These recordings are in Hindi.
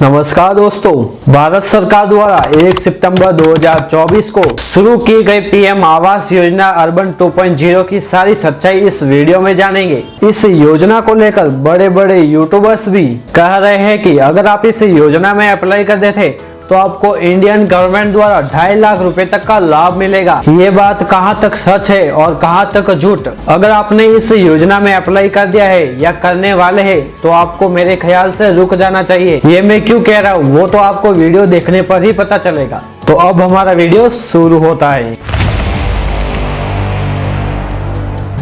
नमस्कार दोस्तों, भारत सरकार द्वारा 1 सितंबर 2024 को शुरू की गई पीएम आवास योजना अर्बन 2.0 की सारी सच्चाई इस वीडियो में जानेंगे। इस योजना को लेकर बड़े बड़े यूट्यूबर्स भी कह रहे हैं कि अगर आप इस योजना में अप्लाई कर देते तो आपको इंडियन गवर्नमेंट द्वारा 2.5 लाख रुपए तक का लाभ मिलेगा। ये बात कहां तक सच है और कहां तक झूठ? अगर आपने इस योजना में अप्लाई कर दिया है या करने वाले हैं तो आपको मेरे ख्याल से रुक जाना चाहिए। ये मैं क्यों कह रहा हूँ वो तो आपको वीडियो देखने पर ही पता चलेगा। तो अब हमारा वीडियो शुरू होता है।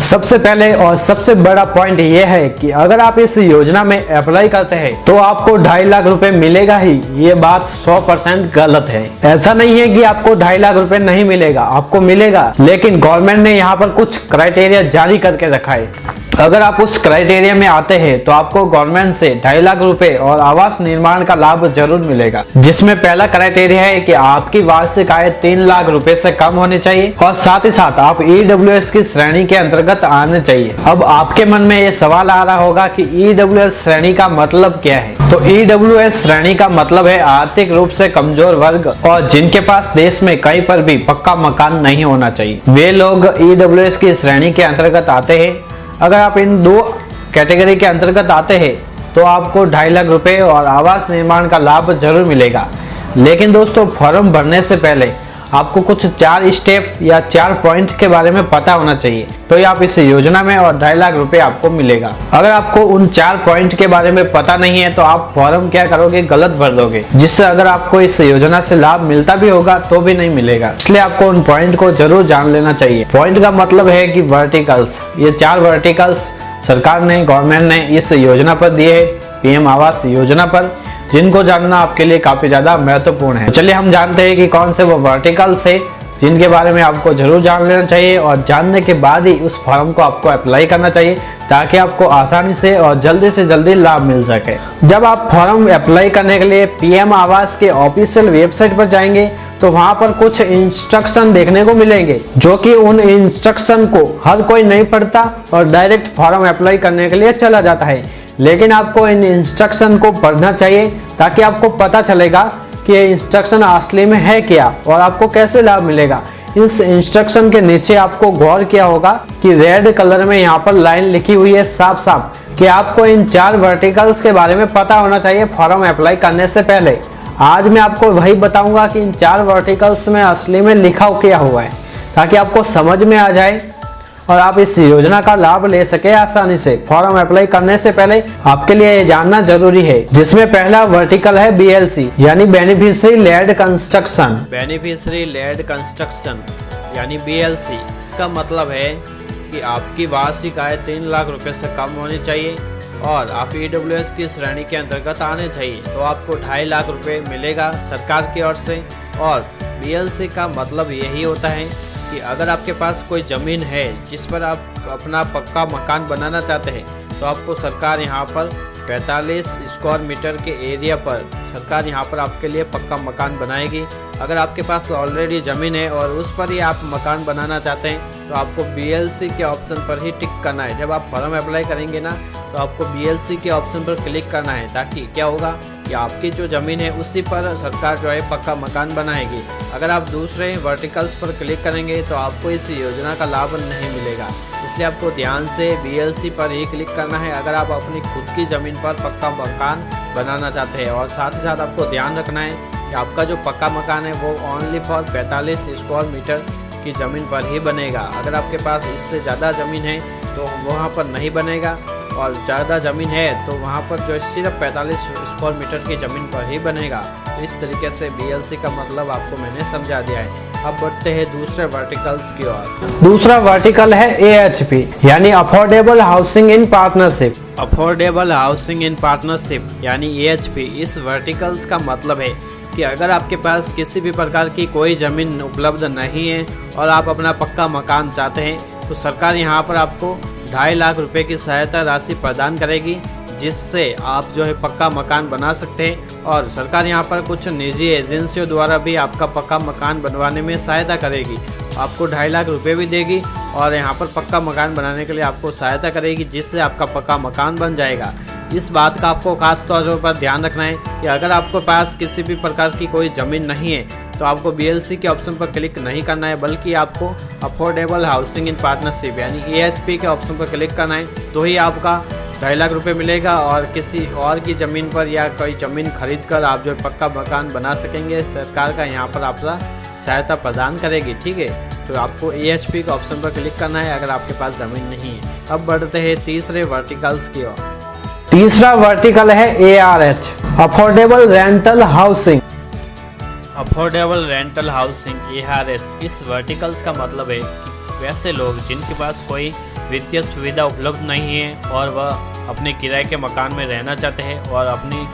सबसे पहले और सबसे बड़ा पॉइंट ये है कि अगर आप इस योजना में अप्लाई करते हैं तो आपको 2.5 लाख रुपए मिलेगा ही। ये बात 100% गलत है। ऐसा नहीं है कि आपको 2.5 लाख रुपए नहीं मिलेगा, आपको मिलेगा, लेकिन गवर्नमेंट ने यहाँ पर कुछ क्राइटेरिया जारी करके रखा है। अगर आप उस क्राइटेरिया में आते हैं तो आपको गवर्नमेंट से 2.5 लाख रुपए और आवास निर्माण का लाभ जरूर मिलेगा, जिसमें पहला क्राइटेरिया है कि आपकी वार्षिक आय 3 लाख रुपए से कम होनी चाहिए और साथ ही साथ आप EWS की श्रेणी के अंतर्गत आने चाहिए। अब आपके मन में ये सवाल आ रहा होगा कि EWS श्रेणी का मतलब क्या है? तो EWS श्रेणी का मतलब है आर्थिक रूप से कमजोर वर्ग और जिनके पास देश में कहीं पर भी पक्का मकान नहीं होना चाहिए, वे लोग EWS की श्रेणी के अंतर्गत आते हैं। अगर आप इन दो कैटेगरी के अंतर्गत आते हैं तो आपको 2.5 लाख रुपए और आवास निर्माण का लाभ जरूर मिलेगा। लेकिन दोस्तों, फॉर्म भरने से पहले आपको कुछ 4 स्टेप या 4 पॉइंट के बारे में पता होना चाहिए, तो आप इस योजना में और 2.5 लाख रुपए आपको मिलेगा। अगर आपको उन 4 पॉइंट के बारे में पता नहीं है तो आप फॉर्म क्या करोगे, गलत भर दोगे, जिससे अगर आपको इस योजना से लाभ मिलता भी होगा तो भी नहीं मिलेगा। इसलिए आपको उन पॉइंट को जरूर जान लेना चाहिए। पॉइंट का मतलब है कि वर्टिकल्स, ये 4 वर्टिकल्स सरकार ने, गवर्नमेंट ने इस योजना पर दिए है, पीएम आवास योजना पर, जिनको जानना आपके लिए काफी ज्यादा महत्वपूर्ण है। चलिए हम जानते हैं कि कौन से वो वर्टिकल्स है जिनके बारे में आपको जरूर जान लेना चाहिए और जानने के बाद ही उस फॉर्म को आपको अप्लाई करना चाहिए, ताकि आपको आसानी से और जल्दी से जल्दी लाभ मिल सके। जब आप फॉर्म अप्लाई करने के लिए पीएम आवास के ऑफिशियल वेबसाइट पर जाएंगे तो वहां पर कुछ इंस्ट्रक्शन देखने को मिलेंगे, जो कि उन इंस्ट्रक्शन को हर कोई नहीं पढ़ता और डायरेक्ट फॉर्म अप्लाई करने के लिए चला जाता है। लेकिन आपको इन इंस्ट्रक्शन को पढ़ना चाहिए ताकि आपको पता चलेगा कि ये इंस्ट्रक्शन असली में है क्या और आपको कैसे लाभ मिलेगा। इस इंस्ट्रक्शन के नीचे आपको गौर किया होगा कि रेड कलर में यहाँ पर लाइन लिखी हुई है साफ साफ कि आपको इन 4 वर्टिकल्स के बारे में पता होना चाहिए फॉर्म अप्लाई करने से पहले। आज मैं आपको वही बताऊंगा कि इन 4 वर्टिकल्स में असली में लिखा क्या हुआ है, ताकि आपको समझ में आ जाए और आप इस योजना का लाभ ले सके आसानी से। फॉर्म अप्लाई करने से पहले आपके लिए ये जानना जरूरी है, जिसमें पहला वर्टिकल है BLC यानी beneficiary led construction. Beneficiary led construction यानी BLC, इसका मतलब है कि आपकी वार्षिक आय 3 लाख रुपए से कम होनी चाहिए और आप EWS की श्रेणी के अंतर्गत आने चाहिए, तो आपको 2.5 लाख रुपए मिलेगा सरकार की ओर से। और BLC का मतलब यही होता है कि अगर आपके पास कोई ज़मीन है जिस पर आप अपना पक्का मकान बनाना चाहते हैं तो आपको सरकार यहाँ पर 45 स्क्वायर मीटर के एरिया पर सरकार यहाँ पर आपके लिए पक्का मकान बनाएगी। अगर आपके पास ऑलरेडी ज़मीन है और उस पर ही आप मकान बनाना चाहते हैं तो आपको BLC के ऑप्शन पर ही टिक करना है। जब आप फॉर्म अप्लाई करेंगे ना तो आपको BLC के ऑप्शन पर क्लिक करना है, ताकि क्या होगा कि आपकी जो ज़मीन है उसी पर सरकार जो है पक्का मकान बनाएगी। अगर आप दूसरे वर्टिकल्स पर क्लिक करेंगे तो आपको इस योजना का लाभ नहीं मिलेगा। इसलिए आपको ध्यान से BLC पर ही क्लिक करना है अगर आप अपनी खुद की ज़मीन पर पक्का मकान बनाना चाहते हैं। और साथ ही साथ आपको ध्यान रखना है कि आपका जो पक्का मकान है वो ओनली फॉर 45 स्क्वायर मीटर की ज़मीन पर ही बनेगा। अगर आपके पास इससे ज़्यादा ज़मीन है तो वहाँ पर नहीं बनेगा, और ज़्यादा ज़मीन है तो वहाँ पर जो सिर्फ 45 स्क्वायर मीटर की ज़मीन पर ही बनेगा। इस तरीके से BLC का मतलब आपको मैंने समझा दिया है। अब बढ़ते हैं दूसरे वर्टिकल्स की ओर। दूसरा वर्टिकल है AHP यानी affordable housing in partnership. Affordable housing in partnership यानी AHP, इस वर्टिकल्स का मतलब है कि अगर आपके पास किसी भी प्रकार की कोई ज़मीन उपलब्ध नहीं है और आप अपना पक्का मकान चाहते हैं तो सरकार यहाँ पर आपको 2.5 लाख रुपए की सहायता राशि प्रदान करेगी, जिससे आप जो है पक्का मकान बना सकते हैं। और सरकार यहाँ पर कुछ निजी एजेंसियों द्वारा भी आपका पक्का मकान बनवाने में सहायता करेगी। आपको 2.5 लाख रुपए भी देगी और यहाँ पर पक्का मकान बनाने के लिए आपको सहायता करेगी, जिससे आपका पक्का मकान बन जाएगा। इस बात का आपको खास तौर पर ध्यान रखना है कि अगर आपके पास किसी भी प्रकार की कोई ज़मीन नहीं है तो आपको BLC के ऑप्शन पर क्लिक नहीं करना है, बल्कि आपको अफोर्डेबल हाउसिंग इन पार्टनरशिप यानी AHP के ऑप्शन पर क्लिक करना है। तो ही आपका 2.5 लाख रुपए मिलेगा और किसी और की ज़मीन पर या कोई ज़मीन खरीद कर आप जो पक्का मकान बना सकेंगे। सरकार का यहाँ पर आपका सहायता प्रदान करेगी, ठीक है। तो आपको AHP के ऑप्शन पर क्लिक करना है अगर आपके पास ज़मीन नहीं है। अब बढ़ते हैं तीसरे वर्टिकल्स की ओर। तीसरा वर्टिकल है ARH, affordable rental housing. Affordable rental housing ARS, इस वर्टिकल्स का मतलब है कि वैसे लोग जिनके पास कोई वित्तीय सुविधा उपलब्ध नहीं है और वह अपने किराए के मकान में रहना चाहते हैं और अपनी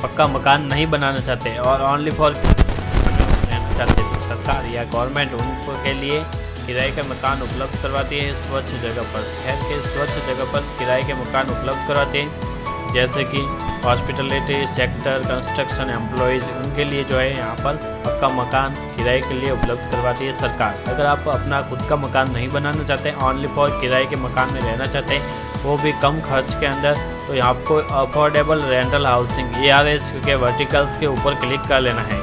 पक्का मकान नहीं बनाना चाहते और ओनली फॉर रहना चाहते हैं, तो सरकार या गवर्नमेंट उनके लिए किराए के मकान उपलब्ध करवाती है स्वच्छ जगह पर। शहर के स्वच्छ जगह पर किराए के मकान उपलब्ध करवाते हैं, जैसे कि हॉस्पिटलिटी सेक्टर, कंस्ट्रक्शन एम्प्लॉयज़, उनके लिए जो है यहाँ पर पक्का मकान किराए के लिए उपलब्ध करवाती है सरकार। अगर आप अपना खुद का मकान नहीं बनाना चाहते, ओनली फॉर किराए के मकान में रहना चाहते हैं, वो भी कम खर्च के अंदर, तो आपको अफोर्डेबल रेंटल हाउसिंग ARH के वर्टिकल्स के ऊपर क्लिक कर लेना है।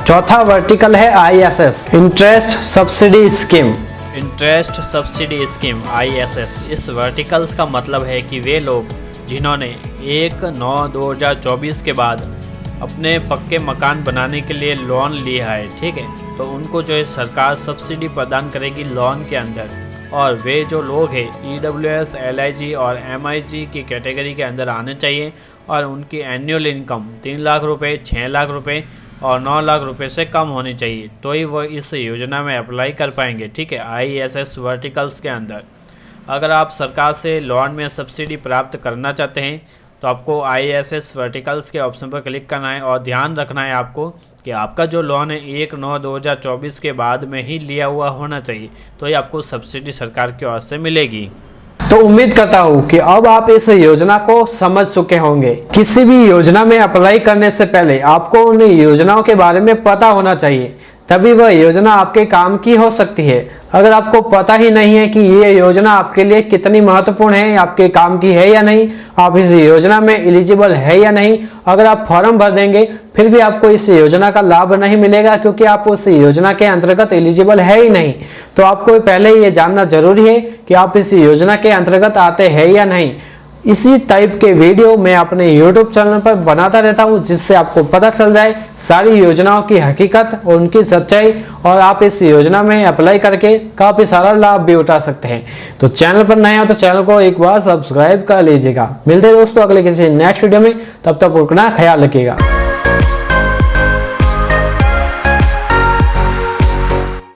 चौथा वर्टिकल है ISS, interest subsidy scheme. Interest subsidy scheme ISS, इस वर्टिकल्स का मतलब है कि वे लोग जिन्होंने 1/9/2024 के बाद अपने पक्के मकान बनाने के लिए लोन लिया है, ठीक है, तो उनको जो है सरकार सब्सिडी प्रदान करेगी लोन के अंदर। और वे जो लोग हैं EWS, LIG और MIG की कैटेगरी के अंदर आने चाहिए और उनकी एनुअल इनकम 3 लाख रुपए, 6 लाख रुपए और 9 लाख रुपए से कम होनी चाहिए, तो ही वो इस योजना में अप्लाई कर पाएंगे, ठीक है, ISS वर्टिकल्स के अंदर। अगर आप सरकार से लोन में सब्सिडी प्राप्त करना चाहते हैं तो आपको ISS वर्टिकल्स के ऑप्शन पर क्लिक करना है और ध्यान रखना है आपको कि आपका जो लोन है 1/9/2024 के बाद में ही लिया हुआ होना चाहिए, तो ही आपको सब्सिडी सरकार की ओर से मिलेगी। तो उम्मीद करता हूँ कि अब आप इस योजना को समझ चुके होंगे। किसी भी योजना में अप्लाई करने से पहले आपको उन योजनाओं के बारे में पता होना चाहिए, तभी वह योजना आपके काम की हो सकती है। अगर आपको पता ही नहीं है कि ये योजना आपके लिए कितनी महत्वपूर्ण है, आपके काम की है या नहीं, आप इस योजना में एलिजिबल है या नहीं, अगर आप फॉर्म भर देंगे फिर भी आपको इस योजना का लाभ नहीं मिलेगा क्योंकि आप उस योजना के अंतर्गत एलिजिबल है ही नहीं। तो आपको पहले ये जानना जरूरी है कि आप इस योजना के अंतर्गत आते हैं या नहीं। इसी टाइप के वीडियो मैं अपने YouTube चैनल पर बनाता रहता हूं, जिससे आपको पता चल जाए सारी योजनाओं की हकीकत और उनकी सच्चाई, और आप इस योजना में अप्लाई करके काफ़ी सारा लाभ भी उठा सकते हैं। तो चैनल पर नए हो तो चैनल को एक बार सब्सक्राइब कर लीजिएगा। मिलते हैं दोस्तों अगले किसी नेक्स्ट वीडियो में, तब तक अपना ख्याल रखिएगा।